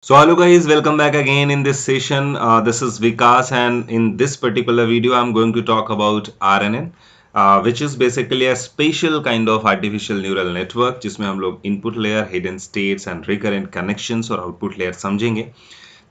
So hello guys, welcome back again in this session. This is Vikas, and in this particular video I'm going to talk about RNN, which is basically a special kind of artificial neural network जिसमें हम लोग input layer, hidden states and recurrent connections और output layer समझेंगे।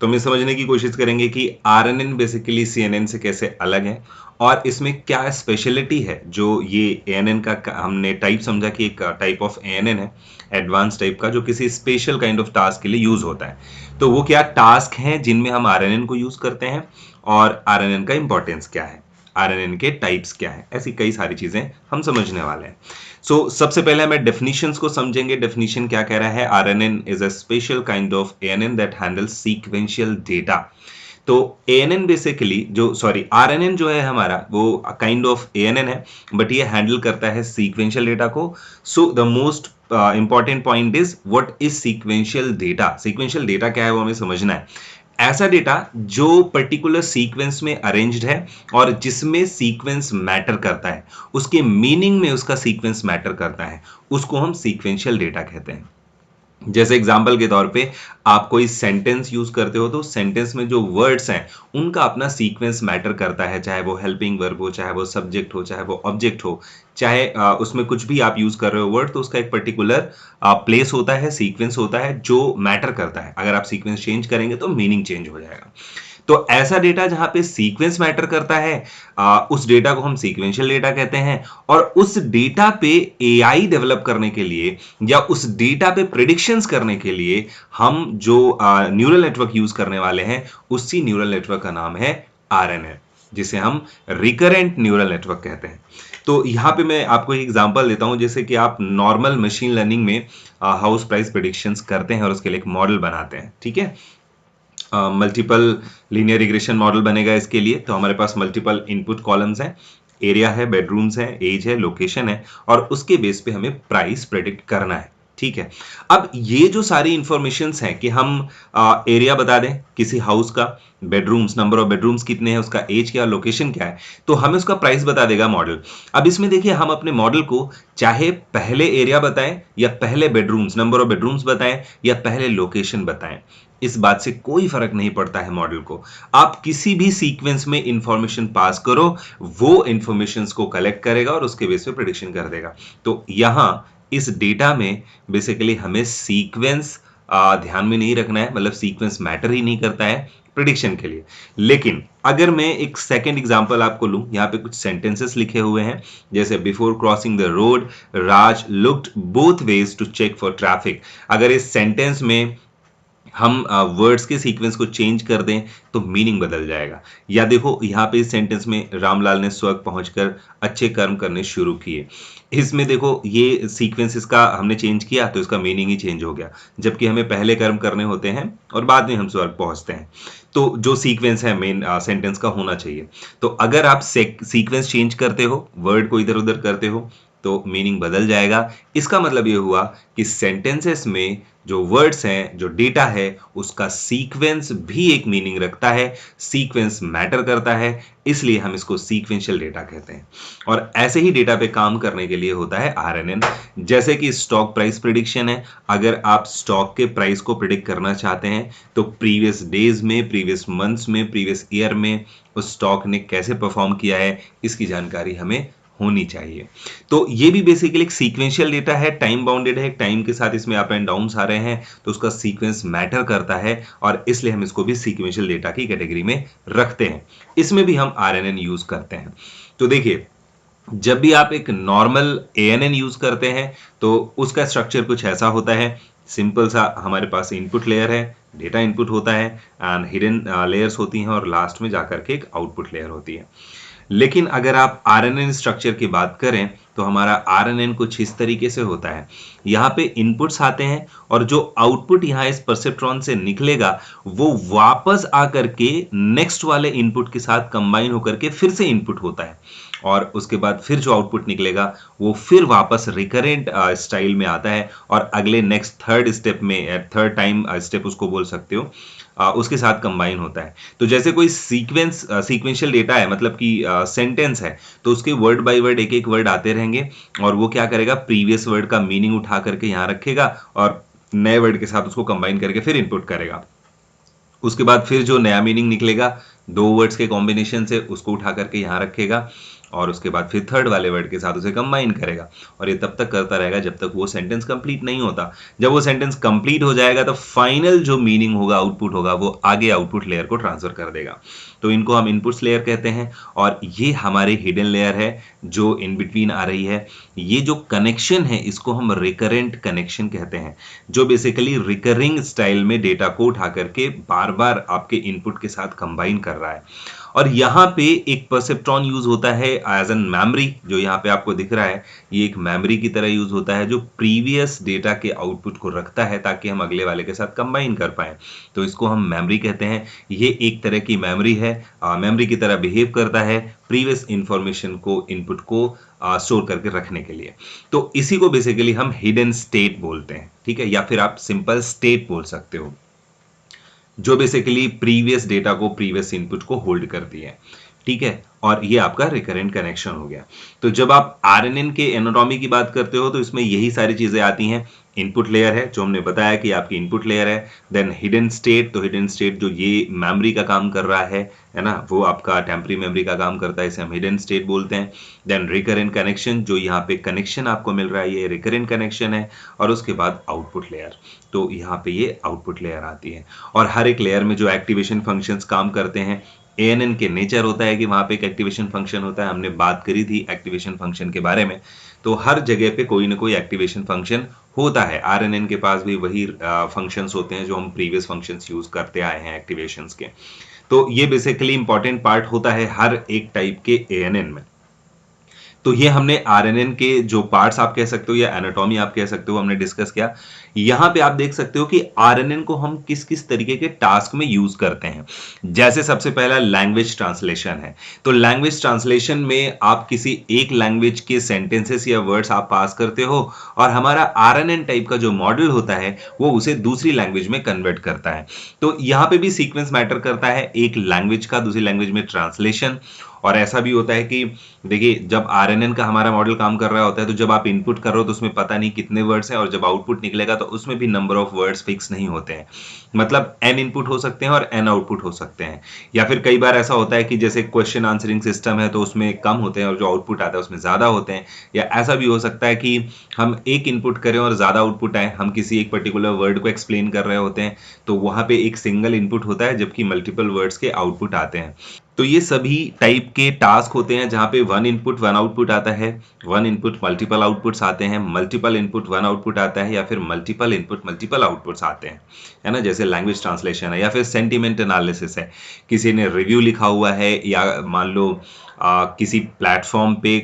तो हम ये समझने की कोशिश करेंगे कि RNN बेसिकली CNN से कैसे अलग है और इसमें क्या स्पेशलिटी है जो ये ANN का हमने टाइप समझा कि एक टाइप ऑफ ANN है, एडवांस टाइप का, जो किसी स्पेशल काइंड ऑफ टास्क के लिए यूज होता है। तो वो क्या टास्क हैं जिनमें हम RNN को यूज करते हैं और RNN का इंपॉर्टेंस क्या है, RNN के टाइप्स क्या है, ऐसी कई सारी चीजें हम समझने वाले हैं। सबसे पहले हमें डेफिनेशंस को समझेंगे। डेफिनेशन क्या कह रहा है? RNN is a special kind of ANN that handles sequential data. तो ANN बेसिकली RNN जो है हमारा वो काइंड ऑफ ANN है, बट ये हैंडल करता है सीक्वेंशियल डेटा को। So the most important point is what is sequential data. Sequential data क्या है वो हमें समझना है। ऐसा डेटा जो पर्टिकुलर सीक्वेंस में अरेंज्ड है और जिसमें सीक्वेंस मैटर करता है, उसके मीनिंग में उसका सीक्वेंस मैटर करता है, उसको हम सीक्वेंशियल डेटा कहते हैं। जैसे एग्जाम्पल के तौर पे आप कोई सेंटेंस यूज करते हो तो सेंटेंस में जो वर्ड्स हैं उनका अपना सीक्वेंस मैटर करता है, चाहे वो हेल्पिंग वर्ब हो, चाहे वो सब्जेक्ट हो, चाहे वो ऑब्जेक्ट हो, चाहे उसमें कुछ भी आप यूज कर रहे हो वर्ड, तो उसका एक पर्टिकुलर प्लेस होता है, सीक्वेंस होता है जो मैटर करता है। अगर आप सीक्वेंस चेंज करेंगे तो मीनिंग चेंज हो जाएगा। तो ऐसा डेटा जहां पे सीक्वेंस मैटर करता है, उस डेटा को हम सीक्वेंशियल डेटा कहते हैं। और उस डेटा पे एआई डेवलप करने के लिए या उस डेटा पे प्रिडिक्शंस करने के लिए हम जो न्यूरल नेटवर्क यूज करने वाले हैं, उसी न्यूरल नेटवर्क का नाम है आरएनएन, जिसे हम रिकरेंट न्यूरल नेटवर्क कहते हैं। तो यहां पे मैं आपको एक एग्जांपल देता हूं। जैसे कि आप नॉर्मल मशीन लर्निंग में हाउस प्राइस प्रिडिक्शंस करते हैं और उसके लिए एक मॉडल बनाते हैं, ठीक है। मल्टीपल लीनियर रिग्रेशन मॉडल बनेगा इसके लिए। तो हमारे पास मल्टीपल इनपुट कॉलम्स हैं, एरिया है, बेडरूम्स है, एज है, लोकेशन है, और उसके बेस पे हमें प्राइस प्रेडिक्ट करना है, ठीक है। अब ये जो सारी इंफॉर्मेशंस हैं कि हम एरिया बता दें किसी हाउस का, बेडरूम्स, नंबर ऑफ बेडरूम्स कितने हैं, उसका एज क्या, लोकेशन क्या है, तो हमें उसका प्राइस बता देगा मॉडल। अब इसमें देखिए हम अपने मॉडल को चाहे पहले एरिया बताएं या पहले बेडरूम्स, नंबर ऑफ बेडरूम्स बताएं या पहले लोकेशन बताएं, इस बात से कोई फर्क नहीं पड़ता है मॉडल को। आप किसी भी सीक्वेंस में इंफॉर्मेशन पास करो, वो इंफॉर्मेशन को कलेक्ट करेगा और उसके बेस पे प्रेडिक्शन कर देगा। तो यहां इस डेटा में बेसिकली हमें सीक्वेंस ध्यान में नहीं रखना है, मतलब सीक्वेंस मैटर ही नहीं करता है प्रिडिक्शन के लिए। लेकिन अगर मैं एक सेकंड एग्जांपल आपको लूं, यहां पे कुछ सेंटेंसेस लिखे हुए हैं, जैसे before crossing the road Raj looked both ways to check for traffic. अगर इस सेंटेंस में हम वर्ड्स के सीक्वेंस को चेंज कर दें तो मीनिंग बदल जाएगा। या देखो यहाँ पे इस सेंटेंस में रामलाल ने स्वर्ग पहुंचकर अच्छे कर्म करने शुरू किए, इसमें देखो ये सीक्वेंस इसका हमने चेंज किया तो इसका मीनिंग ही चेंज हो गया, जबकि हमें पहले कर्म करने होते हैं और बाद में हम स्वर्ग पहुंचते हैं। तो जो सीक्वेंस है मेन सेंटेंस का होना चाहिए। तो अगर आप सीक्वेंस चेंज करते हो, वर्ड को इधर उधर करते हो, तो मीनिंग बदल जाएगा। इसका मतलब ये हुआ कि सेंटेंसेस में जो वर्ड्स हैं, जो डेटा है, उसका सीक्वेंस भी एक मीनिंग रखता है, सीक्वेंस मैटर करता है, इसलिए हम इसको सीक्वेंशियल डेटा कहते हैं। और ऐसे ही डेटा पे काम करने के लिए होता है आरएनएन। जैसे कि स्टॉक प्राइस प्रिडिक्शन है, अगर आप स्टॉक के प्राइस को प्रिडिक्ट करना चाहते हैं तो प्रीवियस डेज में, प्रीवियस मंथ्स में, प्रीवियस ईयर में उस स्टॉक ने कैसे परफॉर्म किया है, इसकी जानकारी हमें होनी चाहिए। तो ये भी बेसिकली एक सीक्वेंशियल डेटा है, टाइम बाउंडेड है, टाइम के साथ इसमें अप एंड डाउन्स आ रहे हैं, तो उसका सीक्वेंस मैटर करता है और इसलिए हम इसको भी सीक्वेंशियल डेटा की कैटेगरी में रखते हैं। इसमें भी हम आरएनएन यूज करते हैं। तो देखिए, जब भी आप एक नॉर्मल एएनएन यूज करते हैं तो उसका स्ट्रक्चर कुछ ऐसा होता है। सिंपल सा हमारे पास इनपुट लेयर है, डेटा इनपुट होता है एंड हिडन लेयर्स होती हैं और लास्ट में जाकर के एक आउटपुट लेयर होती है। लेकिन अगर आप आरएनएन स्ट्रक्चर की बात करें तो हमारा आरएनएन कुछ इस तरीके से होता है। यहाँ पे इनपुट्स आते हैं और जो आउटपुट यहाँ इस परसेप्ट्रॉन से निकलेगा वो वापस आकर के नेक्स्ट वाले इनपुट के साथ कंबाइन होकर के फिर से इनपुट होता है, और उसके बाद फिर जो आउटपुट निकलेगा वो फिर वापस रिकरेंट स्टाइल में आता है और अगले नेक्स्ट थर्ड स्टेप में, थर्ड टाइम स्टेप उसको बोल सकते हो, उसके साथ कंबाइन होता है। तो जैसे कोई सीक्वेंशियल डेटा है, मतलब कि सेंटेंस है, तो उसके वर्ड बाय वर्ड एक एक वर्ड आते रहेंगे और वो क्या करेगा, प्रीवियस वर्ड का मीनिंग उठा करके यहाँ रखेगा और नए वर्ड के साथ उसको कंबाइन करके फिर इनपुट करेगा। उसके बाद फिर जो नया मीनिंग निकलेगा 2 वर्ड्स के कॉम्बिनेशन से, उसको उठा करके यहाँ रखेगा और उसके बाद फिर थर्ड वाले वर्ड के साथ उसे कंबाइन करेगा और ये तब तक करता रहेगा जब तक वो सेंटेंस कंप्लीट नहीं होता। जब वो सेंटेंस कंप्लीट हो जाएगा तो फाइनल जो मीनिंग होगा, आउटपुट होगा, वो आगे आउटपुट लेयर को ट्रांसफर कर देगा। तो इनको हम इनपुट्स लेयर कहते हैं और ये हमारे हिडन लेयर है जो इन बिटवीन आ रही है। ये जो कनेक्शन है इसको हम रिकरेंट कनेक्शन कहते हैं, जो बेसिकली रिकरिंग स्टाइल में डेटा को उठा करके बार बार आपके इनपुट के साथ कंबाइन कर रहा है। और यहाँ पे एक परसेप्ट्रॉन यूज होता है एज एन मेमोरी, जो यहाँ पे आपको दिख रहा है, ये एक मेमोरी की तरह यूज होता है जो प्रीवियस डेटा के आउटपुट को रखता है ताकि हम अगले वाले के साथ कंबाइन कर पाए। तो इसको हम मेमोरी कहते हैं। ये एक तरह की मेमोरी है, मेमोरी की तरह बिहेव करता है प्रीवियस इंफॉर्मेशन को, इनपुट को स्टोर करके रखने के लिए। तो इसी को बेसिकली हम हिडन स्टेट बोलते हैं, ठीक है, या फिर आप सिंपल स्टेट बोल सकते हो, जो बेसिकली प्रीवियस डेटा को, प्रीवियस इनपुट को होल्ड करती है, ठीक है। और ये आपका रिकरेंट कनेक्शन हो गया। तो जब आप आरएनएन के एनाटॉमी की बात करते हो तो इसमें यही सारी चीजें आती हैं। इनपुट लेयर है जो हमने बताया कि आपकी इनपुट लेयर है, देन हिडन स्टेट, तो हिडन स्टेट जो ये मेमोरी का काम कर रहा है ना, वो आपका टेम्पररी मेमोरी का काम करता है, इसे हम हिडन स्टेट बोलते हैं। देन रिकरेंट कनेक्शन, जो यहाँ पे कनेक्शन आपको मिल रहा है ये रिकरेंट कनेक्शन है। और उसके बाद आउटपुट लेयर, तो यहाँ पे ये आउटपुट लेयर आती है। और हर एक लेयर में जो एक्टिवेशन फंक्शंस काम करते हैं, एएनएन के नेचर होता है कि वहां पे एक एक्टिवेशन फंक्शन होता है, हमने बात करी थी एक्टिवेशन फंक्शन के बारे में। तो हर जगह पे कोई ना कोई एक्टिवेशन फंक्शन होता है। आरएनएन के पास भी वही फंक्शंस होते हैं जो हम प्रीवियस फंक्शंस यूज करते आए हैं एक्टिवेशंस के। तो ये बेसिकली इंपॉर्टेंट पार्ट होता है हर एक टाइप के एएनएन में। तो ये हमने आरएनएन के जो पार्ट्स आप कह सकते हो या एनाटॉमी आप कह सकते हो हमने डिस्कस किया। यहां पे आप देख सकते हो कि आरएनएन को हम किस किस तरीके के टास्क में यूज करते हैं। जैसे सबसे पहला लैंग्वेज ट्रांसलेशन है। तो लैंग्वेज ट्रांसलेशन में आप किसी एक लैंग्वेज के सेंटेंसेस या वर्ड्स आप पास करते हो और हमारा आरएनएन टाइप का जो मॉडल होता है वो उसे दूसरी लैंग्वेज में कन्वर्ट करता है। तो यहां पे भी सीक्वेंस मैटर करता है, एक लैंग्वेज का दूसरी लैंग्वेज में ट्रांसलेशन। और ऐसा भी होता है कि देखिए जब आरएनएन का हमारा मॉडल काम कर रहा होता है तो जब आप इनपुट कर रहे हो तो उसमें पता नहीं कितने वर्ड्स हैं, और जब आउटपुट निकलेगा तो उसमें भी नंबर ऑफ वर्ड्स फिक्स नहीं होते हैं। मतलब एन इनपुट हो सकते हैं और एन आउटपुट हो सकते हैं। या फिर कई बार ऐसा होता है कि जैसे क्वेश्चन आंसरिंग सिस्टम है तो उसमें कम होते हैं और जो आउटपुट आता है उसमें ज्यादा होते हैं। या ऐसा भी हो सकता है कि हम एक इनपुट करें और ज्यादा आउटपुट आए, हम किसी एक पर्टिकुलर वर्ड को एक्सप्लेन कर रहे होते हैं तो वहां पे एक सिंगल इनपुट होता है जबकि मल्टीपल वर्ड्स के आउटपुट आते हैं। तो ये सभी टाइप के टास्क होते हैं जहां पे वन इनपुट वन आउटपुट आता है, वन इनपुट मल्टीपल आउटपुट्स आते हैं, मल्टीपल इनपुट वन आउटपुट आता है, या फिर मल्टीपल इनपुट मल्टीपल आउटपुट्स आते हैं, है ना। जैसे लैंग्वेज ट्रांसलेशन है या फिर सेंटिमेंट एनालिसिस है, किसी ने रिव्यू लिखा हुआ है या मान लो किसी प्लेटफॉर्म पे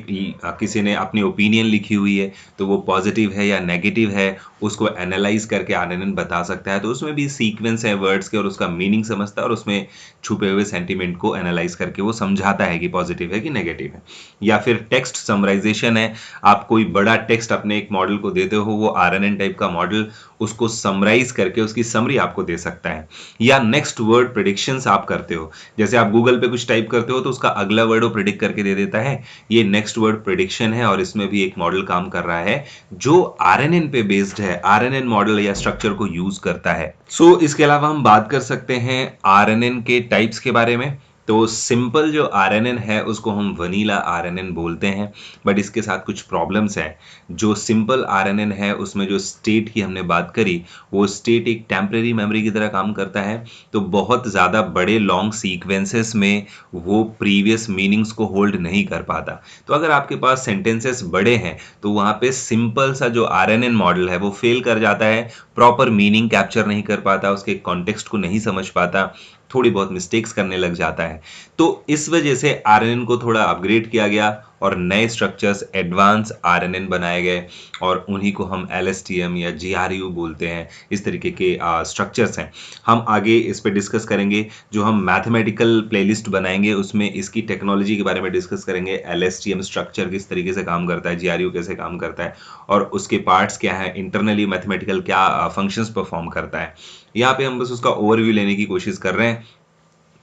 किसी ने अपनी ओपिनियन लिखी हुई है तो वो पॉजिटिव है या नेगेटिव है उसको एनालाइज करके आरएनएन बता सकता है। तो उसमें भी सीक्वेंस है वर्ड्स के और उसका मीनिंग समझता है और उसमें छुपे हुए सेंटीमेंट को एनालाइज करके वो समझाता है कि पॉजिटिव है कि नेगेटिव है। या फिर टेक्स्ट समराइजेशन है, आप कोई बड़ा टेक्स्ट अपने एक मॉडल को देते हो, वो आरएनएन टाइप का मॉडल उसको समराइज करके उसकी समरी आपको दे सकता है। या नेक्स्ट वर्ड प्रेडिक्शंस आप करते हो, जैसे आप गूगल पे कुछ टाइप करते हो तो उसका अगला वर्ड वो प्रेडिक्ट करके दे देता है, ये नेक्स्ट वर्ड प्रेडिक्शन है। और इसमें भी एक मॉडल काम कर रहा है जो आरएनएन पे बेस्ड है, आरएनएन मॉडल या स्ट्रक्चर को यूज करता है। सो इसके अलावा हम बात कर सकते हैं आरएनएन के टाइप्स के बारे में। तो सिंपल जो आरएनएन है उसको हम वनीला आरएनएन बोलते हैं, बट इसके साथ कुछ प्रॉब्लम्स हैं। जो सिंपल आरएनएन है उसमें जो स्टेट की हमने बात करी, वो स्टेट एक टेम्परेरी मेमोरी की तरह काम करता है। तो बहुत ज़्यादा बड़े लॉन्ग सीक्वेंसेस में वो प्रीवियस मीनिंग्स को होल्ड नहीं कर पाता। तो अगर आपके पास सेंटेंसेस बड़े हैं तो वहाँ पे सिंपल सा जो आरएनएन मॉडल है वो फेल कर जाता है, प्रॉपर मीनिंग कैप्चर नहीं कर पाता, उसके कॉन्टेक्स्ट को नहीं समझ पाता, थोड़ी बहुत मिस्टेक्स करने लग जाता है। तो इस वजह से आरएनएन को थोड़ा अपग्रेड किया गया और नए स्ट्रक्चर्स एडवांस आरएनएन बनाए गए और उन्हीं को हम एलएसटीएम या जीआरयू बोलते हैं। इस तरीके के स्ट्रक्चर्स हैं। हम आगे इस पे डिस्कस करेंगे, जो हम मैथमेटिकल प्लेलिस्ट बनाएंगे उसमें इसकी टेक्नोलॉजी के बारे में डिस्कस करेंगे। एलएसटीएम स्ट्रक्चर किस तरीके से काम करता है, जीआरयू कैसे काम करता है और उसके पार्ट्स क्या है, इंटरनली मैथमेटिकल क्या फंक्शंस परफॉर्म करता है। यहाँ पे हम बस उसका ओवरव्यू लेने की कोशिश कर रहे हैं।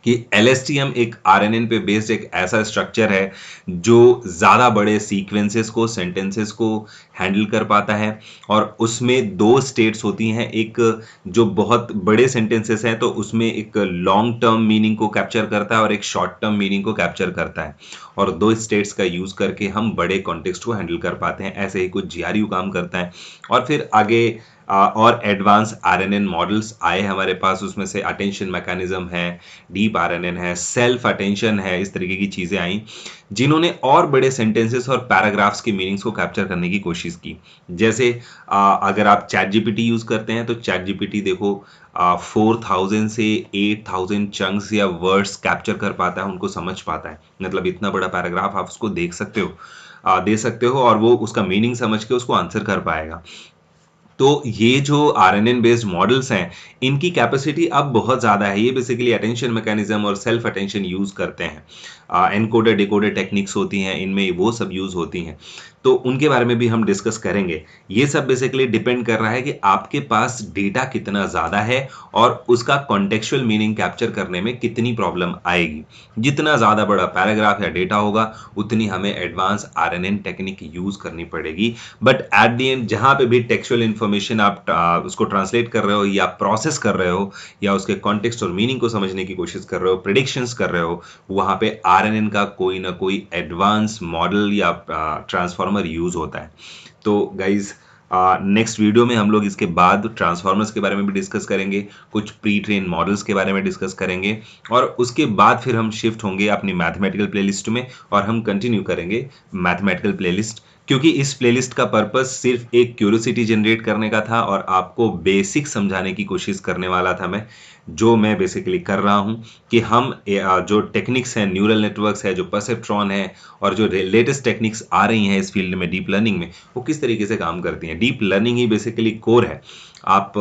कि LSTM एक RNN पे बेस्ड एक ऐसा स्ट्रक्चर है जो ज़्यादा बड़े सीक्वेंसेस को, सेंटेंसेस को हैंडल कर पाता है, और उसमें दो स्टेट्स होती हैं। एक जो बहुत बड़े सेंटेंसेस हैं तो उसमें एक लॉन्ग टर्म मीनिंग को कैप्चर करता है और एक शॉर्ट टर्म मीनिंग को कैप्चर करता है, और दो स्टेट्स का यूज़ करके हम बड़े कॉन्टेक्स्ट को हैंडल कर पाते हैं। ऐसे ही कुछ GRU काम करता है। और फिर आगे और एडवांस RNN मॉडल्स आए हमारे पास, उसमें से अटेंशन मैकेनिज्म है, डीप RNN है, सेल्फ अटेंशन है, इस तरीके की चीज़ें आई जिन्होंने और बड़े सेंटेंसेस और पैराग्राफ्स के मीनिंग्स को कैप्चर करने की कोशिश की। जैसे अगर आप चैट जीपीटी यूज़ करते हैं तो चैट जीपीटी देखो 4000 से 8000 चंक्स या वर्ड्स कैप्चर कर पाता है, उनको समझ पाता है। मतलब इतना बड़ा पैराग्राफ आप उसको देख सकते हो, दे सकते हो, और वो उसका मीनिंग समझ के उसको आंसर कर पाएगा। तो ये जो RNN बेस्ड मॉडल्स हैं, इनकी कैपेसिटी अब बहुत ज़्यादा है। ये बेसिकली अटेंशन मैकेनिज्म और सेल्फ अटेंशन यूज़ करते हैं। एनकोडर डिकोडर टेक्निक्स होती हैं, इनमें वो सब यूज़ होती हैं। तो उनके बारे में भी हम डिस्कस करेंगे। ये सब बेसिकली डिपेंड कर रहा है कि आपके पास डेटा कितना ज़्यादा है और उसका कॉन्टेक्चुअल मीनिंग कैप्चर करने में कितनी प्रॉब्लम आएगी। जितना ज़्यादा बड़ा पैराग्राफ या डेटा होगा, उतनी हमें एडवांस RNN टेक्निक यूज़ करनी पड़ेगी। बट एट द एंड जहाँ पे भी टेक्सचुअल इन्फॉर्मेशन आप उसको ट्रांसलेट कर रहे हो या प्रोसेस कर रहे हो या उसके कॉन्टेक्स्ट और मीनिंग को समझने की कोशिश कर रहे हो, प्रिडिक्शंस कर रहे हो, वहाँ पे RNN का कोई ना कोई एडवांस मॉडल या ट्रांसफॉर्मर यूज होता है। तो गाइज नेक्स्ट वीडियो में हम लोग इसके बाद ट्रांसफॉर्मर्स के बारे में भी डिस्कस करेंगे, कुछ प्री ट्रेन मॉडल्स के बारे में डिस्कस करेंगे, और उसके बाद फिर हम शिफ्ट होंगे अपनी मैथमेटिकल प्लेलिस्ट में और हम कंटिन्यू करेंगे मैथमेटिकल प्लेलिस्ट। क्योंकि इस प्लेलिस्ट का पर्पस सिर्फ एक क्यूरियोसिटी जनरेट करने का था और आपको बेसिक समझाने की कोशिश करने वाला था मैं, जो मैं बेसिकली कर रहा हूं कि हम जो टेक्निक्स हैं, न्यूरल नेटवर्क्स है, जो परसेप्ट्रॉन है, और जो लेटेस्ट टेक्निक्स आ रही हैं इस फील्ड में डीप लर्निंग में, वो किस तरीके से काम करती हैं। डीप लर्निंग ही बेसिकली कोर है। आप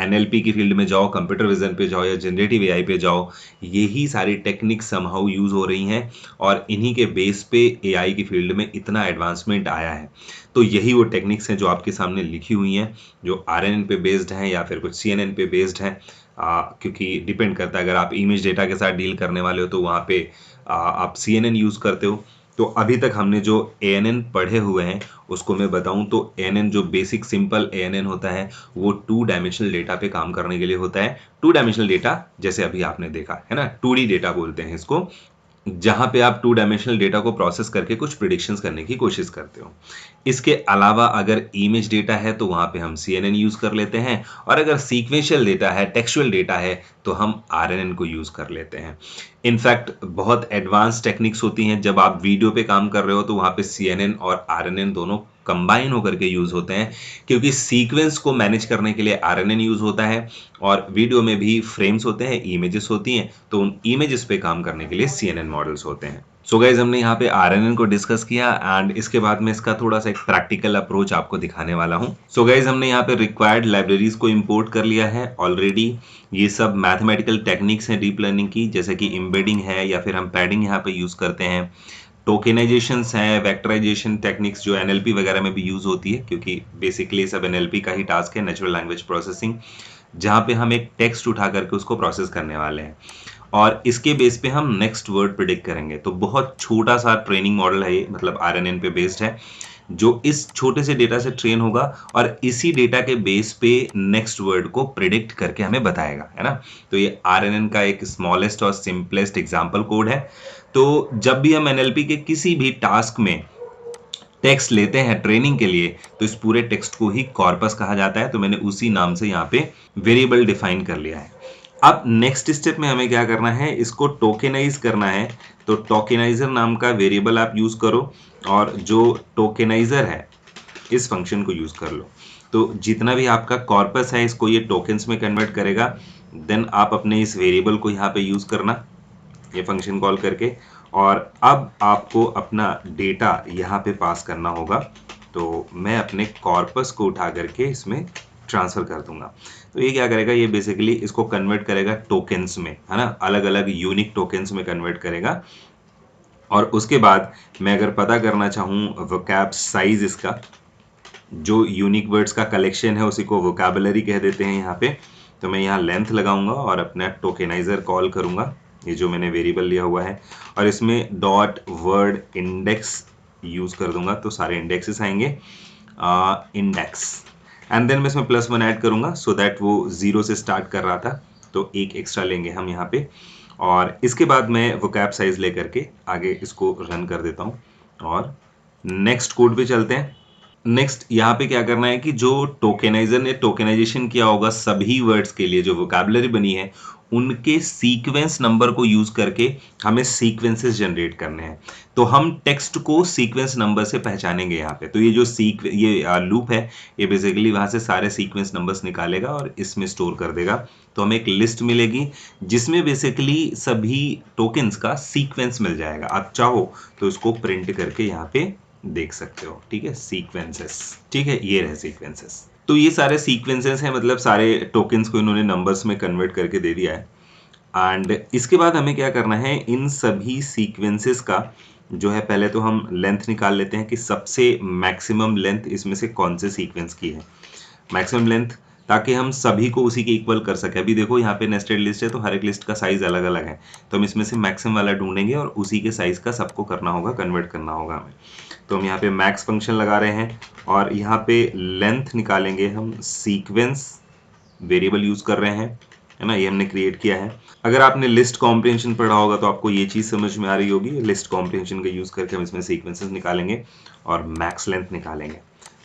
NLP की फील्ड में जाओ, कंप्यूटर विजन पे जाओ या जनरेटिव AI पे जाओ, यही सारी टेक्निक समहाउ यूज हो रही हैं, और इन्हीं के बेस पे AI की फील्ड में इतना एडवांसमेंट आया है। तो यही वो टेक्निक्स हैं जो आपके सामने लिखी हुई हैं, जो RNN पे बेस्ड हैं या फिर कुछ CNN पे बेस्ड हैं। क्योंकि डिपेंड करता है, अगर आप इमेज डेटा के साथ डील करने वाले हो तो वहाँ पे आप CNN यूज़ करते हो। तो अभी तक हमने जो ANN पढ़े हुए हैं उसको मैं बताऊं तो ANN जो बेसिक सिंपल ANN होता है वो 2 डायमेंशनल डेटा पे काम करने के लिए होता है। 2 डायमेंशनल डेटा जैसे अभी आपने देखा है ना, 2D डेटा बोलते हैं इसको, जहां पे आप 2 डायमेंशनल डेटा को प्रोसेस करके कुछ प्रिडिक्शंस करने की कोशिश करते हो। इसके अलावा अगर इमेज डेटा है तो वहां पे हम CNN यूज कर लेते हैं, और अगर सीक्वेंशियल डेटा है, टेक्सचुअल डेटा है, तो हम RNN को यूज कर लेते हैं। इनफैक्ट बहुत एडवांस टेक्निक्स होती हैं, जब आप वीडियो पे काम कर रहे हो तो वहां पे CNN और RNN दोनों कंबाइन होकर के यूज होते हैं, क्योंकि सीक्वेंस को मैनेज करने के लिए RNN यूज होता है, और वीडियो में भी फ्रेम्स होते हैं, इमेजेस होती हैं, तो उन इमेजेस पे काम करने के लिए CNN मॉडल्स होते हैं। सो गाइज, हमने यहाँ पे RNN को डिस्कस किया, एंड इसके बाद में इसका थोड़ा सा एक प्रैक्टिकल अप्रोच आपको दिखाने वाला हूँ। सो गाइज, हमने यहाँ पे रिक्वायर्ड लाइब्रेरीज को इंपोर्ट कर लिया है ऑलरेडी। ये सब मैथमेटिकल टेक्निक्स हैं डीप लर्निंग की, जैसे कि एम्बेडिंग है या फिर हम पैडिंग यहाँ पे यूज करते हैं। टोकेनाइजेशंस हैं, वेक्टराइजेशन टेक्निक्स जो NLP वगैरह में भी यूज होती है, क्योंकि बेसिकली सब NLP का ही टास्क है, नेचुरल लैंग्वेज प्रोसेसिंग, जहाँ पे हम एक टेक्स्ट उठा करके उसको प्रोसेस करने वाले हैं, और इसके बेस पे हम नेक्स्ट वर्ड प्रिडिक्ट करेंगे। तो बहुत छोटा सा ट्रेनिंग मॉडल है ये, मतलब RNN पे बेस्ड है, जो इस छोटे से डेटा से ट्रेन होगा और इसी डेटा के बेस पे नेक्स्ट वर्ड को प्रिडिक्ट करके हमें बताएगा, है ना। तो ये RNN का एक स्मॉलेस्ट और सिंपलेस्ट एग्जाम्पल कोड है। तो जब भी हम NLP के किसी भी टास्क में टेक्स्ट लेते हैं ट्रेनिंग के लिए, तो इस पूरे टेक्स्ट को ही कॉर्पस कहा जाता है। तो मैंने उसी नाम से यहाँ पे वेरिएबल डिफाइन कर लिया है। अब नेक्स्ट स्टेप में हमें क्या करना है, इसको टोकेनाइज करना है। तो टोकेनाइजर नाम का वेरिएबल आप यूज करो, और जो टोकेनाइजर है इस फंक्शन को यूज कर लो। तो जितना भी आपका कॉर्पस है, इसको ये टोकन्स में कन्वर्ट करेगा। देन आप अपने इस वेरिएबल को यहाँ पे यूज करना, ये फंक्शन कॉल करके, और अब आपको अपना डेटा यहाँ पे पास करना होगा। तो मैं अपने कॉर्पस को उठा करके इसमें ट्रांसफर कर दूंगा। तो ये क्या करेगा, ये बेसिकली इसको कन्वर्ट करेगा टोकन्स में, है ना, अलग अलग यूनिक टोकन्स में कन्वर्ट करेगा। और उसके बाद मैं अगर पता करना चाहूँ वोकैब साइज, इसका जो यूनिक वर्ड्स का कलेक्शन है उसी को वोकैबुलरी कह देते हैं यहाँ पे। तो मैं यहाँ लेंथ लगाऊंगा और अपना टोकेनाइजर कॉल करूंगा। ये जो मैंने वेरिएबल लिया हुआ है, और इसमें डॉट वर्ड इंडेक्स यूज कर दूंगा तो सारे इंडेक्सेस आएंगे, इंडेक्स, एंड देन मैं इसमें +1 ऐड करूंगा सो दैट वो 0 से स्टार्ट कर रहा था, तो एक एक्स्ट्रा लेंगे हम यहाँ पे, और इसके बाद मैं vocab साइज लेकर के आगे इसको रन कर देता हूँ और नेक्स्ट कोड पे चलते हैं। नेक्स्ट यहाँ पे क्या करना है कि जो टोकेनाइजर ने टोकेनाइजेशन किया होगा सभी वर्ड्स के लिए, जो वोकैबुलरी बनी है उनके सीक्वेंस नंबर को यूज करके हमें सीक्वेंसेस जनरेट करने हैं। तो हम टेक्स्ट को सीक्वेंस नंबर से पहचानेंगे यहाँ पे। तो ये जो ये लूप है, ये बेसिकली वहां से सारे सीक्वेंस नंबर्स निकालेगा और इसमें स्टोर कर देगा। तो हमें एक लिस्ट मिलेगी जिसमें बेसिकली सभी टोकन्स का सीक्वेंस मिल जाएगा। आप चाहो तो इसको प्रिंट करके यहाँ पे देख सकते हो, ठीक है, सीक्वेंसेस, ठीक है, ये रहे सीक्वेंसेस। तो ये सारे सीक्वेंसेस हैं, मतलब सारे टोकन्स को इन्होंने नंबर्स में कन्वर्ट करके दे दिया है। एंड इसके बाद हमें क्या करना है, इन सभी सीक्वेंसेस का जो है, पहले तो हम लेंथ निकाल लेते हैं कि सबसे मैक्सिमम लेंथ इसमें से कौन से सीक्वेंस की है, मैक्सिमम लेंथ, ताकि हम सभी को उसी के इक्वल कर सके। अभी देखो यहाँ पे नेस्टेड लिस्ट है तो हर एक लिस्ट का साइज अलग अलग है, तो हम इसमें से मैक्सिमम वाला ढूंढेंगे और उसी के साइज का सबको करना होगा, कन्वर्ट करना होगा हमें। तो हम यहाँ पे मैक्स फंक्शन लगा रहे हैं और यहाँ पे लेंथ निकालेंगे हम, सीक्वेंस वेरिएबल यूज कर रहे हैं, है ना, ये हमने क्रिएट किया है। अगर आपने लिस्ट कॉम्प्रिहेंशन पढ़ा होगा तो आपको ये चीज समझ में आ रही होगी। लिस्ट कॉम्प्रिहेंशन का यूज करके हम इसमें सीक्वेंसेस निकालेंगे और मैक्स लेंथ निकालेंगे।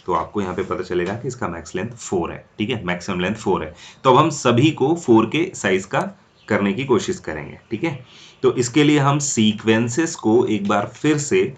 तो आपको यहाँ पे पता चलेगा कि इसका मैक्स लेंथ 4 है, ठीक है, मैक्सिमम लेंथ 4 है। तो अब हम सभी को 4 के साइज का करने की कोशिश करेंगे, ठीक है। तो इसके लिए हम सीक्वेंसेस को एक बार फिर से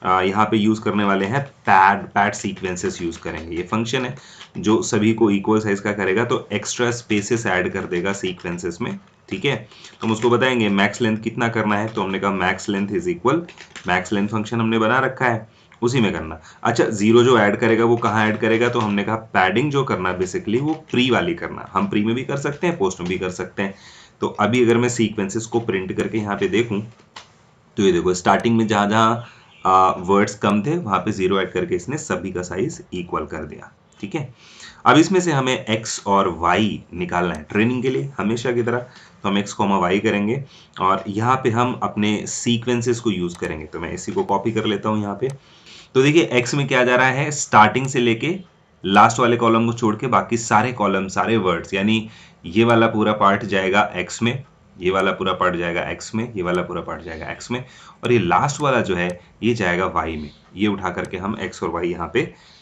यहाँ पे यूज करने वाले हैं, पैड सीक्वेंसेस यूज करेंगे। ये फंक्शन है जो सभी को इक्वल साइज का करेगा, तो एक्स्ट्रा स्पेसेस ऐड कर देगा सीक्वेंसेस में, ठीक है। तो हम उसको बताएंगे मैक्स लेंथ कितना करना है, तो हमने कहा max length is equal, max length function हमने बना रखा है, उसी में करना। अच्छा, 0 जो ऐड करेगा वो कहाँ ऐड करेगा, तो हमने कहा पैडिंग जो करना है बेसिकली वो प्री वाली करना। हम प्री में भी कर सकते हैं, पोस्ट में भी कर सकते हैं। तो अभी अगर मैं सीक्वेंसेस को प्रिंट करके यहाँ पे देखूं तो ये देखो, स्टार्टिंग में जहां जहां वर्ड्स कम थे वहां पे 0 ऐड करके इसने सभी का साइज इक्वल कर दिया, ठीक है। अब इसमें से हमें x और y निकालना है ट्रेनिंग के लिए हमेशा की तरह। तो हम x, y करेंगे और यहाँ पे हम अपने सीक्वेंसेस को यूज करेंगे। तो मैं इसी को कॉपी कर लेता हूँ यहाँ पे। तो देखिए x में क्या जा रहा है, स्टार्टिंग से लेके लास्ट वाले कॉलम को छोड़ के बाकी सारे कॉलम, सारे वर्ड्स, यानी ये वाला पूरा पार्ट जाएगा x में, ये वाला पूरा पार्ट जाएगा x में, ये वाला पूरा पार्ट जाएगा x में, और ये लास्ट वाला जो है ये जाएगा y में। ये उठा करके हम x और y यहाँ पे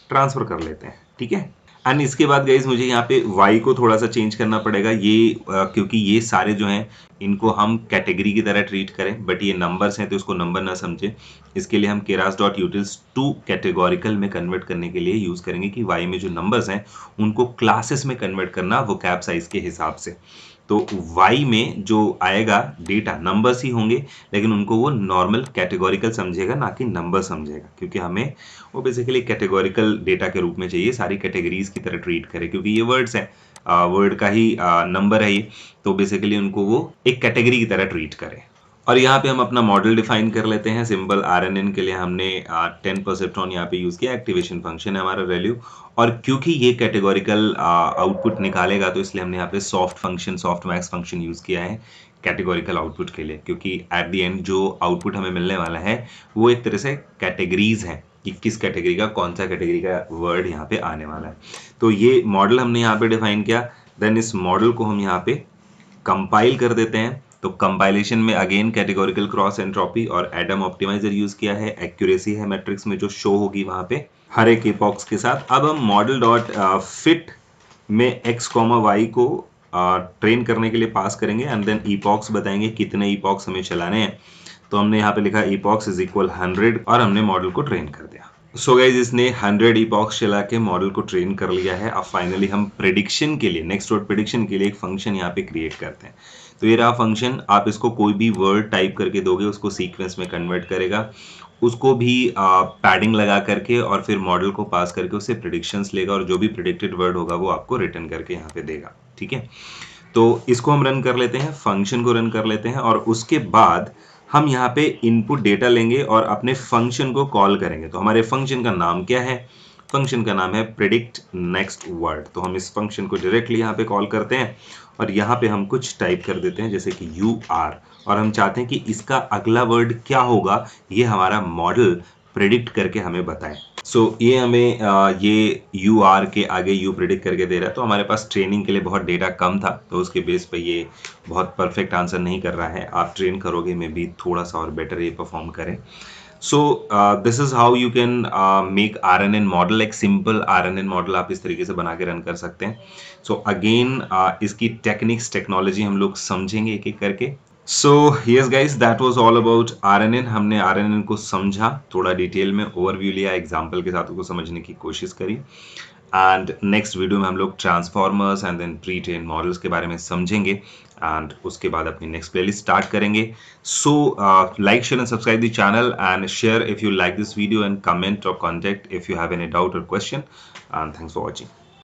ट्रांसफर कर लेते हैं, ठीक है। एंड इसके बाद गाइज मुझे यहाँ पे y को थोड़ा सा चेंज करना पड़ेगा, ये क्योंकि ये सारे जो हैं इनको हम कैटेगरी की तरह ट्रीट करें, बट ये नंबर्स हैं तो इसको नंबर ना समझे। इसके लिए हम keras.utils टू कैटेगोरिकल में कन्वर्ट करने के लिए यूज करेंगे कि y में जो नंबर्स हैं उनको क्लासेस में कन्वर्ट करना वोकैब साइज के हिसाब से। तो y में जो आएगा डेटा नंबर्स ही होंगे, लेकिन उनको वो नॉर्मल कैटेगोरिकल समझेगा, ना कि नंबर समझेगा, क्योंकि हमें वो बेसिकली कैटेगोरिकल डेटा के रूप में चाहिए, सारी कैटेगरीज की तरह ट्रीट करे, क्योंकि ये वर्ड्स हैं, वर्ड का ही नंबर है ये, तो बेसिकली उनको वो एक कैटेगरी की तरह ट्रीट करे। और यहाँ पे हम अपना मॉडल डिफाइन कर लेते हैं। सिंपल RNN के लिए हमने 10 परसेप्ट्रॉन यहाँ पे यूज किया, एक्टिवेशन फंक्शन है हमारा वैल्यू, और क्योंकि ये कैटेगोरिकल आउटपुट निकालेगा तो इसलिए हमने यहाँ पे soft function, soft max function use किया है कैटेगोरिकल आउटपुट के लिए, क्योंकि एट द एंड जो आउटपुट हमें मिलने वाला है वो एक तरह से कैटेगरीज है कि किस कैटेगरी का, कौन सा कैटेगरी का वर्ड यहाँ पे आने वाला है। तो ये मॉडल हमने यहाँ पे डिफाइन किया। देन इस मॉडल को हम यहाँ पे कंपाइल कर देते हैं। तो कंपाइलेशन में अगेन कैटेगोरिकल क्रॉस एंट्रोपी और एडम ऑप्टिमाइजर यूज किया है। एक्यूरेसी है मैट्रिक्स में जो शो होगी वहां पे हर एक इपॉक्स के साथ। अब हम मॉडल डॉट फिट में x, y को ट्रेन करने के लिए पास करेंगे एंड देन इपॉक्स बताएंगे कितने इपॉक्स हमें चलाने हैं। तो हमने यहाँ पे लिखा इपॉक्स इज इक्वल 100 और हमने मॉडल को ट्रेन कर दिया। सो गाइज इसने 100 इपॉक्स चला के मॉडल को ट्रेन कर लिया है। अब फाइनली हम प्रेडिक्शन के लिए, नेक्स्ट वर्ड प्रेडिक्शन के लिए एक फंक्शन यहाँ पे क्रिएट करते हैं। तो ये रहा फंक्शन। आप इसको कोई भी वर्ड टाइप करके दोगे उसको सीक्वेंस में कन्वर्ट करेगा, उसको भी पैडिंग लगा करके और फिर मॉडल को पास करके उससे प्रेडिक्शंस लेगा और जो भी प्रेडिक्टेड वर्ड होगा वो आपको रिटर्न करके यहाँ पे देगा, ठीक है। तो इसको हम रन कर लेते हैं, फंक्शन को रन कर लेते हैं और उसके बाद हम यहाँ पे इनपुट डेटा लेंगे और अपने फंक्शन को कॉल करेंगे। तो हमारे फंक्शन का नाम क्या है? फंक्शन का नाम है प्रेडिक्ट नेक्स्ट वर्ड। तो हम इस फंक्शन को डायरेक्टली यहाँ पे कॉल करते हैं और यहाँ पे हम कुछ टाइप कर देते हैं जैसे कि यू आर, और हम चाहते हैं कि इसका अगला वर्ड क्या होगा ये हमारा मॉडल प्रेडिक्ट करके हमें बताए। सो ये हमें ये यू आर के आगे यू प्रेडिक्ट करके दे रहा है, तो हमारे पास ट्रेनिंग के लिए बहुत डेटा कम था, तो उसके बेस पे ये बहुत परफेक्ट आंसर नहीं कर रहा है। आप ट्रेन करोगे में भी थोड़ा सा और बेटर ये परफॉर्म करें। So this is how you can make RNN model. एक सिंपल RNN मॉडल आप इस तरीके से बना के रन कर सकते हैं। सो अगेन इसकी टेक्निक्स टेक्नोलॉजी हम लोग समझेंगे एक एक करके। So yes guys, that was all about RNN। हमने RNN को समझा, थोड़ा डिटेल में ओवरव्यू लिया, एग्जांपल के साथ उसको समझने की कोशिश करी। एंड नेक्स्ट वीडियो में हम लोग transformers and then pre train models के बारे में समझेंगे, एंड उसके बाद अपनी नेक्स्ट प्लेलिस्ट स्टार्ट करेंगे। So like, share and subscribe the channel and share if you like this video, and comment और contact if you have any doubt और question, and thanks for watching.